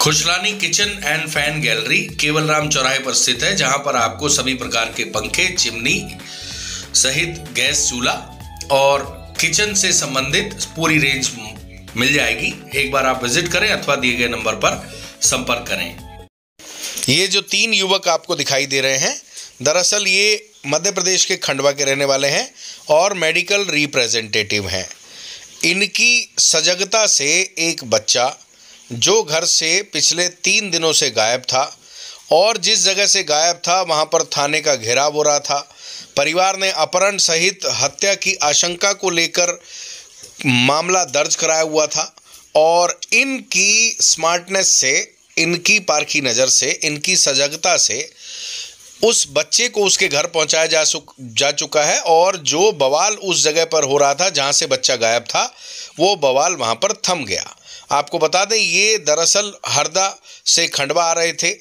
Khushlani kitchen and fan gallery केवल राम चौराहे पर स्थित है, जहां पर आपको सभी प्रकार के पंखे, चिमनी सहित गैस चूल्हा और किचन से संबंधित पूरी रेंज मिल जाएगी। एक बार आप विजिट करें अथवा दिए गए नंबर पर संपर्क करें। ये जो 3 युवक आपको दिखाई दे रहे हैं, दरअसल ये मध्य प्रदेश के खंडवा के रहने वाले हैं और मेडिकल रिप्रेजेंटेटिव हैं। इनकी सजगता से एक बच्चा जो घर से पिछले 3 दिनों से गायब था और जिस जगह से गायब था वहां पर थाने का घेराव हो रहा था। परिवार ने अपहरण सहित हत्या की आशंका को लेकर मामला दर्ज कराया हुआ था और इनकी स्मार्टनेस से, इनकी पारखी नज़र से, इनकी सजगता से उस बच्चे को उसके घर पहुंचाया जा चुका है और जो बवाल उस जगह पर हो रहा था जहां से बच्चा गायब था, वो बवाल वहां पर थम गया। आपको बता दें, ये दरअसल हरदा से खंडवा आ रहे थे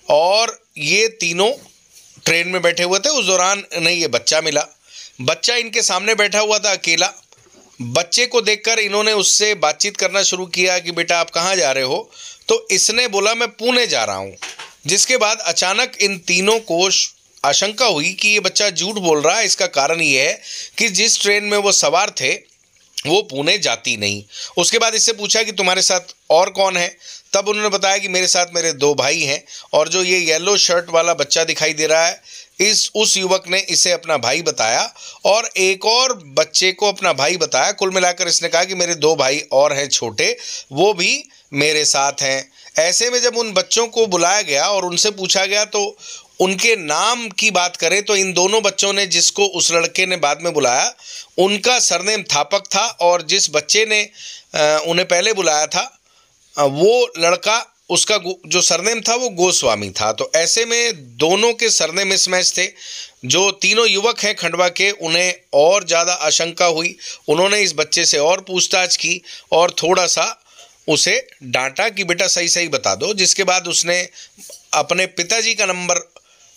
और ये तीनों ट्रेन में बैठे हुए थे। उस दौरान इन्हें ये बच्चा मिला। बच्चा इनके सामने बैठा हुआ था अकेला। बच्चे को देखकर इन्होंने उससे बातचीत करना शुरू किया कि बेटा आप कहाँ जा रहे हो? तो इसने बोला मैं पुणे जा रहा हूँ। जिसके बाद अचानक इन तीनों को आशंका हुई कि ये बच्चा झूठ बोल रहा है। इसका कारण ये है कि जिस ट्रेन में वो सवार थे वो पुणे जाती नहीं। उसके बाद इससे पूछा कि तुम्हारे साथ और कौन है? तब उन्होंने बताया कि मेरे साथ मेरे 2 भाई हैं और जो ये येलो शर्ट वाला बच्चा दिखाई दे रहा है, उस युवक ने इसे अपना भाई बताया और एक और बच्चे को अपना भाई बताया। कुल मिलाकर इसने कहा कि मेरे 2 भाई और हैं छोटे, वो भी मेरे साथ हैं। ऐसे में जब उन बच्चों को बुलाया गया और उनसे पूछा गया तो उनके नाम की बात करें तो इन दोनों बच्चों ने, जिसको उस लड़के ने बाद में बुलाया, उनका सरनेम थापक था और जिस बच्चे ने उन्हें पहले बुलाया था वो लड़का, उसका जो सरनेम था वो गोस्वामी था। तो ऐसे में दोनों के सरनेम मिसमैच थे। जो तीनों युवक हैं खंडवा के, उन्हें और ज़्यादा आशंका हुई। उन्होंने इस बच्चे से और पूछताछ की और थोड़ा सा उसे डांटा कि बेटा सही सही बता दो। जिसके बाद उसने अपने पिताजी का नंबर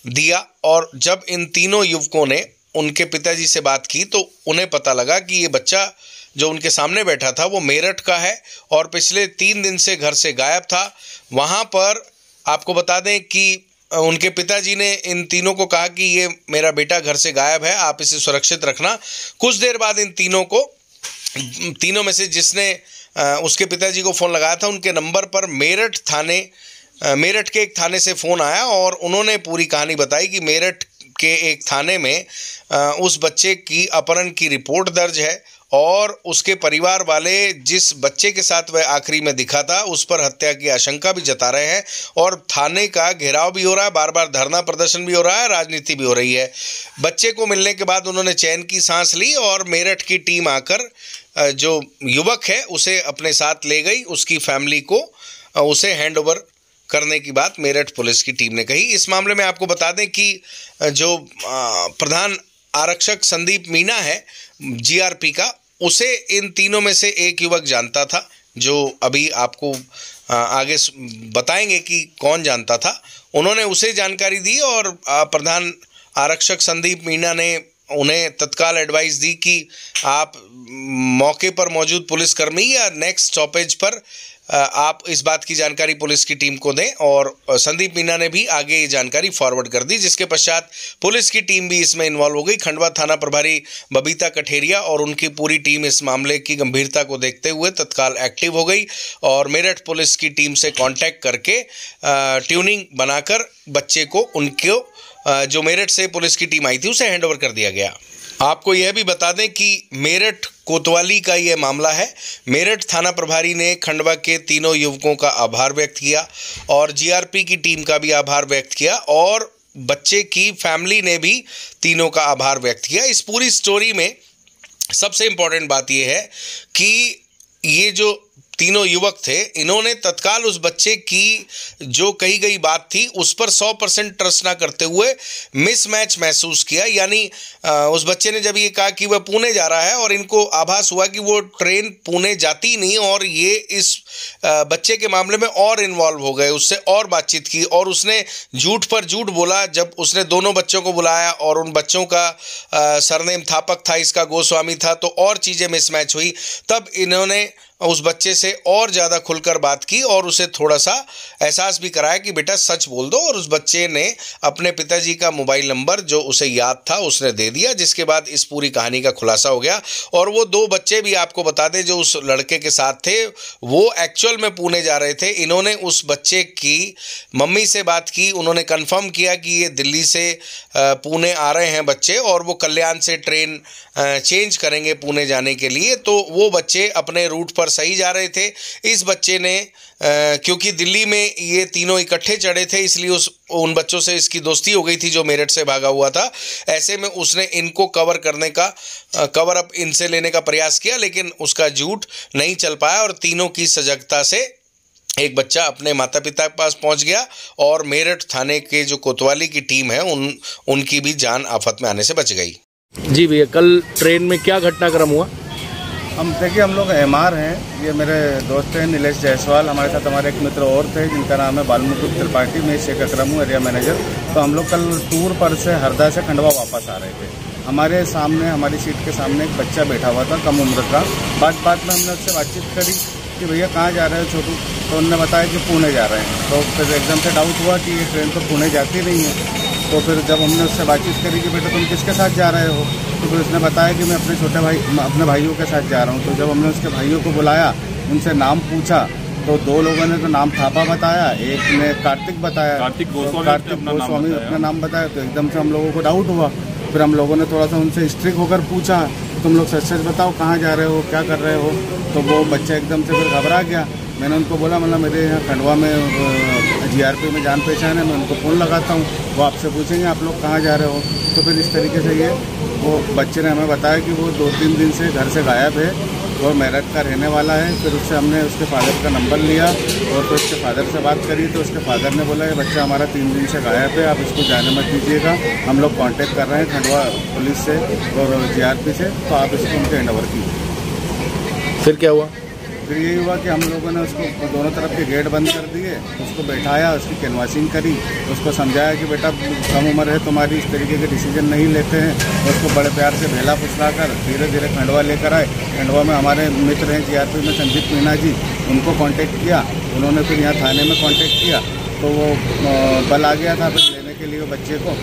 दिया और जब इन तीनों युवकों ने उनके पिताजी से बात की तो उन्हें पता लगा कि ये बच्चा जो उनके सामने बैठा था वो मेरठ का है और पिछले 3 दिन से घर से गायब था। वहाँ पर आपको बता दें कि उनके पिताजी ने इन तीनों को कहा कि ये मेरा बेटा घर से गायब है, आप इसे सुरक्षित रखना। कुछ देर बाद इन तीनों में से जिसने उसके पिताजी को फ़ोन लगाया था, उनके नंबर पर मेरठ के एक थाने से फ़ोन आया और उन्होंने पूरी कहानी बताई कि मेरठ के एक थाने में उस बच्चे की अपहरण की रिपोर्ट दर्ज है और उसके परिवार वाले जिस बच्चे के साथ वह आखिरी में दिखा था उस पर हत्या की आशंका भी जता रहे हैं और थाने का घेराव भी हो रहा है, बार बार धरना प्रदर्शन भी हो रहा है, राजनीति भी हो रही है। बच्चे को मिलने के बाद उन्होंने चैन की सांस ली और मेरठ की टीम आकर जो युवक है उसे अपने साथ ले गई। उसकी फैमिली को उसे हैंड ओवर करने की बात मेरठ पुलिस की टीम ने कही। इस मामले में आपको बता दें कि जो प्रधान आरक्षक संदीप मीना है जीआरपी का, उसे इन तीनों में से एक युवक जानता था, जो अभी आपको आगे बताएंगे कि कौन जानता था। उन्होंने उसे जानकारी दी और प्रधान आरक्षक संदीप मीना ने उन्हें तत्काल एडवाइस दी कि आप मौके पर मौजूद पुलिसकर्मी या नेक्स्ट स्टॉपेज पर आप इस बात की जानकारी पुलिस की टीम को दें और संदीप मीना ने भी आगे ये जानकारी फॉरवर्ड कर दी, जिसके पश्चात पुलिस की टीम भी इसमें इन्वॉल्व हो गई। खंडवा थाना प्रभारी बबीता कठेरिया और उनकी पूरी टीम इस मामले की गंभीरता को देखते हुए तत्काल एक्टिव हो गई और मेरठ पुलिस की टीम से कांटेक्ट करके ट्यूनिंग बनाकर बच्चे को उनको जो मेरठ से पुलिस की टीम आई थी उसे हैंडओवर कर दिया गया। आपको यह भी बता दें कि मेरठ कोतवाली का यह मामला है। मेरठ थाना प्रभारी ने खंडवा के तीनों युवकों का आभार व्यक्त किया और जीआरपी की टीम का भी आभार व्यक्त किया और बच्चे की फैमिली ने भी तीनों का आभार व्यक्त किया। इस पूरी स्टोरी में सबसे इम्पोर्टेंट बात यह है कि ये जो तीनों युवक थे, इन्होंने तत्काल उस बच्चे की जो कही गई बात थी उस पर 100% ट्रस्ट ना करते हुए मिसमैच महसूस किया। यानी उस बच्चे ने जब ये कहा कि वह पुणे जा रहा है और इनको आभास हुआ कि वो ट्रेन पुणे जाती नहीं और ये इस बच्चे के मामले में और इन्वॉल्व हो गए, उससे और बातचीत की और उसने झूठ पर झूठ बोला। जब उसने दोनों बच्चों को बुलाया और उन बच्चों का सरनेम थापक था, इसका गोस्वामी था, तो और चीज़ें मिसमैच हुई। तब इन्होंने उस बच्चे से और ज़्यादा खुलकर बात की और उसे थोड़ा सा एहसास भी कराया कि बेटा सच बोल दो। और उस बच्चे ने अपने पिताजी का मोबाइल नंबर जो उसे याद था उसने दे दिया, जिसके बाद इस पूरी कहानी का खुलासा हो गया। और वो 2 बच्चे भी आपको बता दें जो उस लड़के के साथ थे, वो एक्चुअल में पुणे जा रहे थे। इन्होंने उस बच्चे की मम्मी से बात की, उन्होंने कंफर्म किया कि ये दिल्ली से पुणे आ रहे हैं बच्चे और वो कल्याण से ट्रेन चेंज करेंगे पुणे जाने के लिए। तो वो बच्चे अपने रूट पर सही जा रहे थे। इस बच्चे ने क्योंकि दिल्ली में ये तीनों इकट्ठे चढ़े थे, इसलिए उन बच्चों से इसकी दोस्ती हो गई थी जो मेरठ से भागा हुआ था। ऐसे में उसने इनको कवर अप इनसे लेने का प्रयास किया, लेकिन उसका झूठ नहीं चल पाया और तीनों की सजगता से एक बच्चा अपने माता पिता के पास पहुंच गया और मेरठ थाने के जो कोतवाली की टीम है उनकी भी जान आफत में आने से बच गई। जी भैया, कल ट्रेन में क्या घटनाक्रम हुआ? हम लोग एमआर हैं, ये मेरे दोस्त हैं नीलेश जायसवाल, हमारे साथ हमारे एक मित्र और थे जिनका नाम है बालमुकुंद त्रिपाठी, मैं शेख अकरम हूँ, एरिया मैनेजर। तो हम लोग कल टूर पर से हरदा से खंडवा वापस आ रहे थे। हमारे सामने, हमारी सीट के सामने एक बच्चा बैठा हुआ था कम उम्र का। बात में हमने उससे बातचीत करी कि भैया कहाँ जा रहे हो छोटू? तो उन्होंने बताया कि पुणे जा रहे हैं। तो फिर एकदम से डाउट हुआ कि ये ट्रेन तो पुणे जाती नहीं है। तो फिर जब हमने उससे बातचीत करी कि बेटा तुम किसके साथ जा रहे हो, तो फिर उसने बताया कि मैं अपने भाइयों के साथ जा रहा हूँ। तो जब हमने उसके भाइयों को बुलाया, उनसे नाम पूछा, तो 2 लोगों ने तो नाम थापा बताया, एक ने कार्तिक बताया, कार्तिक गोस्वामी अपना नाम बताया। तो एकदम से हम लोगों को डाउट हुआ। फिर हम लोगों ने थोड़ा सा उनसे स्ट्रिक्ट होकर पूछा, तुम लोग सच सच बताओ कहाँ जा रहे हो, क्या कर रहे हो? तो वो बच्चा एकदम से फिर घबरा गया। मैंने उनको बोला, मतलब मेरे यहाँ खंडवा में जीआरपी में जान पहचान है, मैं उनको फ़ोन लगाता हूँ, वो आपसे पूछेंगे आप लोग कहाँ जा रहे हो। तो फिर इस तरीके से ये वो बच्चे ने हमें बताया कि वो 2-3 दिन से घर से गायब है, वो मेरठ का रहने वाला है। फिर उससे हमने उसके फादर का नंबर लिया और फिर उसके फादर से बात करी। तो उसके फादर ने बोला, ये बच्चा हमारा 3 दिन से गायब है, आप इसको जाने मत दीजिएगा, हम लोग कांटेक्ट कर रहे हैं खंडवा पुलिस से और जीआरपी से, तो आप इसको उनके हैंड ओवर कीजिए। फिर क्या हुआ? फिर यही हुआ कि हम लोगों ने उसको दोनों तरफ के गेट बंद कर दिए, उसको बैठाया, उसकी कैनवासिंग करी, उसको समझाया कि बेटा कम उम्र है तुम्हारी, इस तरीके के डिसीजन नहीं लेते हैं। उसको बड़े प्यार से भेला फुसला कर धीरे धीरे खंडवा लेकर आए। खंडवा में हमारे मित्र हैं जीआरपी में संजीत मीना जी, उनको कांटेक्ट किया। उन्होंने फिर यहाँ थाने में कांटेक्ट किया, तो वो बल आ गया था फिर लेने के लिए बच्चे को।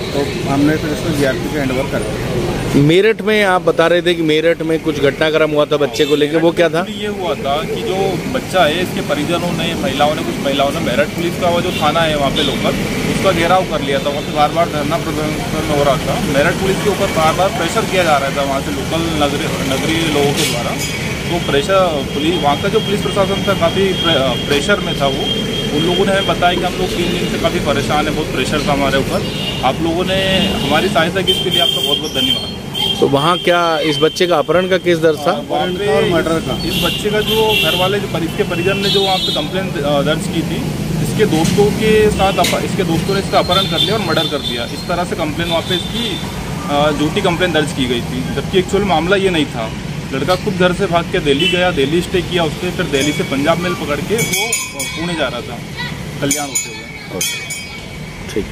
तो हमने फिर उसको जीआरपी के हैंड ओवर कर दिया। मेरठ में आप बता रहे थे कि मेरठ में कुछ घटनाक्रम हुआ था बच्चे को लेकर, वो क्या था? ये हुआ था कि जो बच्चा है, इसके परिजनों ने, कुछ महिलाओं ने मेरठ पुलिस का वो जो थाना है वहाँ पे लोकल, उसका घेराव कर लिया था। वहाँ पे बार बार धरना प्रदर्शन हो रहा था। मेरठ पुलिस के ऊपर बार बार प्रेशर किया जा रहा था वहाँ से लोकल नगरीय लोगों के द्वारा। तो वहाँ का जो पुलिस प्रशासन था काफ़ी प्रेशर में था। वो उन लोगों ने हमें बताया कि हम लोग 3 दिन से काफ़ी परेशान है, बहुत प्रेशर था हमारे ऊपर, आप लोगों ने हमारी सहायता की, इसके लिए आपका बहुत बहुत धन्यवाद। तो वहाँ क्या इस बच्चे का अपहरण का केस दर्ज था? अपहरण और मर्डर का। इस बच्चे का जो घर वाले, जो इसके परिजन ने जो वहाँ पे कंप्लेन दर्ज की थी, इसके दोस्तों के साथ इसके दोस्तों ने इसका अपहरण कर लिया और मर्डर कर दिया। इस तरह से कंप्लेन वहाँ पे इसकी झूठी कंप्लेन दर्ज की गई थी, जबकि एक्चुअल मामला ये नहीं था। लड़का खुद घर से भाग के दिल्ली गया, दिल्ली स्टे किया, उसके फिर दिल्ली से पंजाब मेल पकड़ के वो पुणे जा रहा था कल्याण होते हुए। ठीक।